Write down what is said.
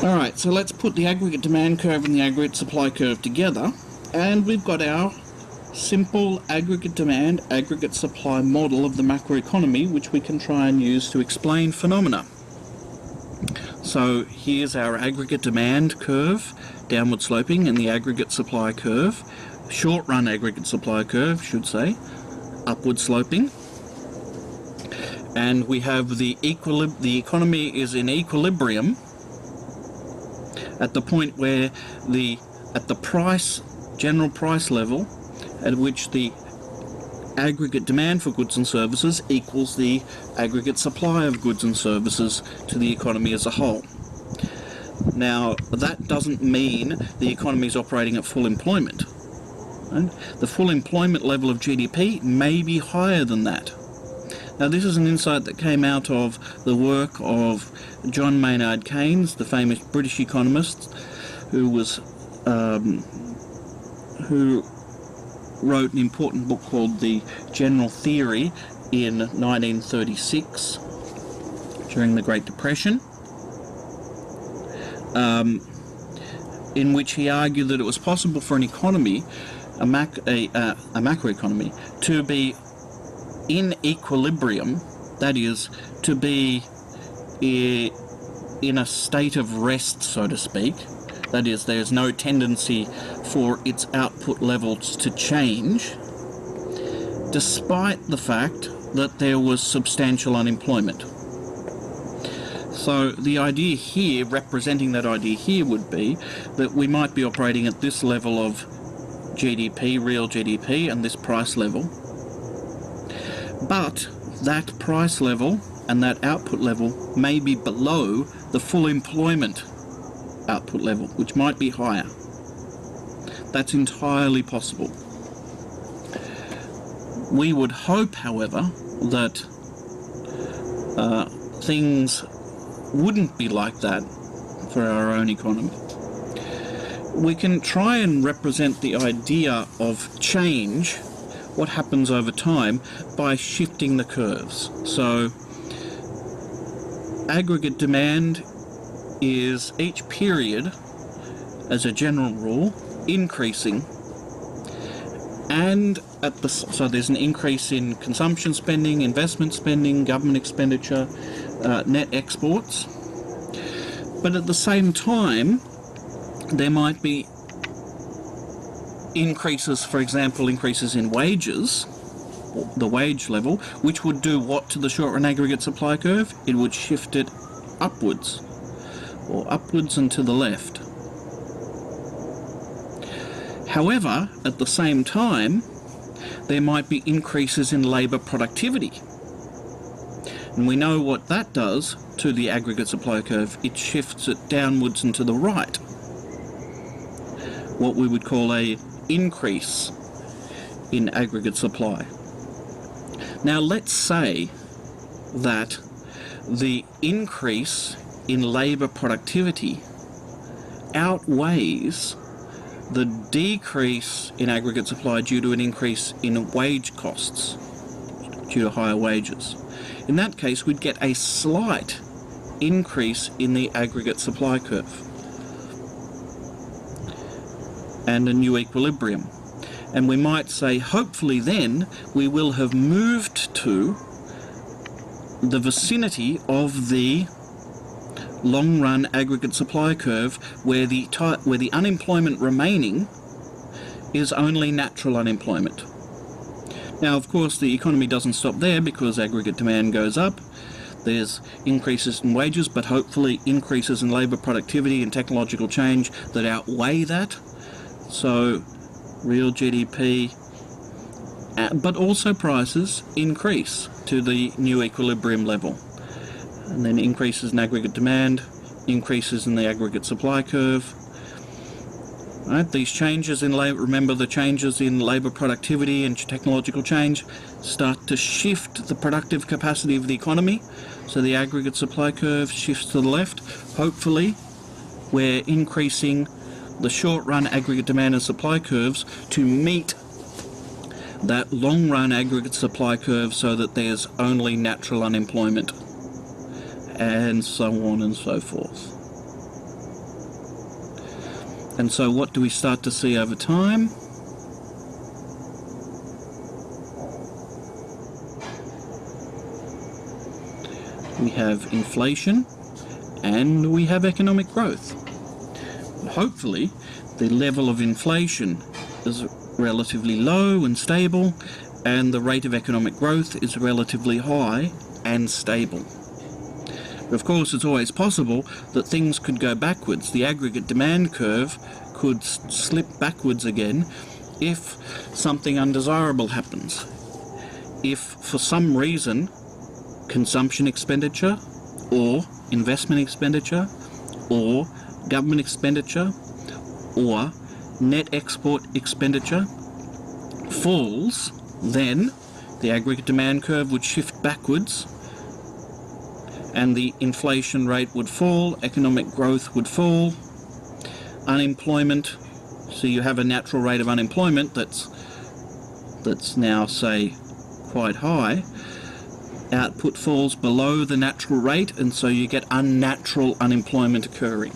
Alright, so let's put the aggregate demand curve and the aggregate supply curve together, and we've got our simple aggregate demand, aggregate supply model of the macroeconomy, which we can try and use to explain phenomena. So here's our aggregate demand curve, downward sloping, and the aggregate supply curve, short run aggregate supply curve, should say, upward sloping. And we have the economy is in equilibrium at the point where at the general price level at which the aggregate demand for goods and services equals the aggregate supply of goods and services to the economy as a whole. Now, that doesn't mean the economy is operating at full employment. Right? The full employment level of GDP may be higher than that. Now, this is an insight that came out of the work of John Maynard Keynes, the famous British economist, who wrote an important book called The General Theory in 1936, during the Great Depression, in which he argued that it was possible for an economy, a macroeconomy, to be in equilibrium, that is, to be in a state of rest, so to speak. That is, there's no tendency for its output levels to change, despite the fact that there was substantial unemployment. So the idea here, representing that idea here, would be that we might be operating at this level of GDP, real GDP, and this price level. But that price level and that output level may be below the full employment output level, which might be higher. That's entirely possible. We would hope, however, that things wouldn't be like that for our own economy. We can try and represent the idea of change, what happens over time, by shifting the curves. So aggregate demand is each period, as a general rule, increasing, and so there's an increase in consumption spending, investment spending, government expenditure, net exports. But at the same time, there might be increases, for example, increases in wages, the wage level, which would do what to the short-run aggregate supply curve? It would shift it upwards, or upwards and to the left. However, at the same time, there might be increases in labour productivity. And we know what that does to the aggregate supply curve. It shifts it downwards and to the right. What we would call an increase in aggregate supply. Now, let's say that the increase in labour productivity outweighs the decrease in aggregate supply due to an increase in wage costs, due to higher wages. In that case, we'd get a slight increase in the aggregate supply curve and a new equilibrium. And we might say, hopefully then, we will have moved to the vicinity of the long-run aggregate supply curve, where the unemployment remaining is only natural unemployment. Now, of course, the economy doesn't stop there, because aggregate demand goes up. There's increases in wages, but hopefully increases in labour productivity and technological change that outweigh that. So real GDP, but also prices increase to the new equilibrium level. And then increases in aggregate demand, increases in the aggregate supply curve. Right? These changes in labour, remember the changes in labour productivity and technological change start to shift the productive capacity of the economy. So the aggregate supply curve shifts to the left. Hopefully, we're increasing the short-run aggregate demand and supply curves to meet that long-run aggregate supply curve, so that there's only natural unemployment, and so on and so forth. And so what do we start to see over time? We have inflation and we have economic growth. Hopefully, the level of inflation is relatively low and stable, and the rate of economic growth is relatively high and stable. But of course, it's always possible that things could go backwards. The aggregate demand curve could slip backwards again if something undesirable happens. If, for some reason, consumption expenditure or investment expenditure or government expenditure or net export expenditure falls, then the aggregate demand curve would shift backwards and the inflation rate would fall, economic growth would fall, unemployment, so you have a natural rate of unemployment that's now, say, quite high. Output falls below the natural rate, and so you get unnatural unemployment occurring.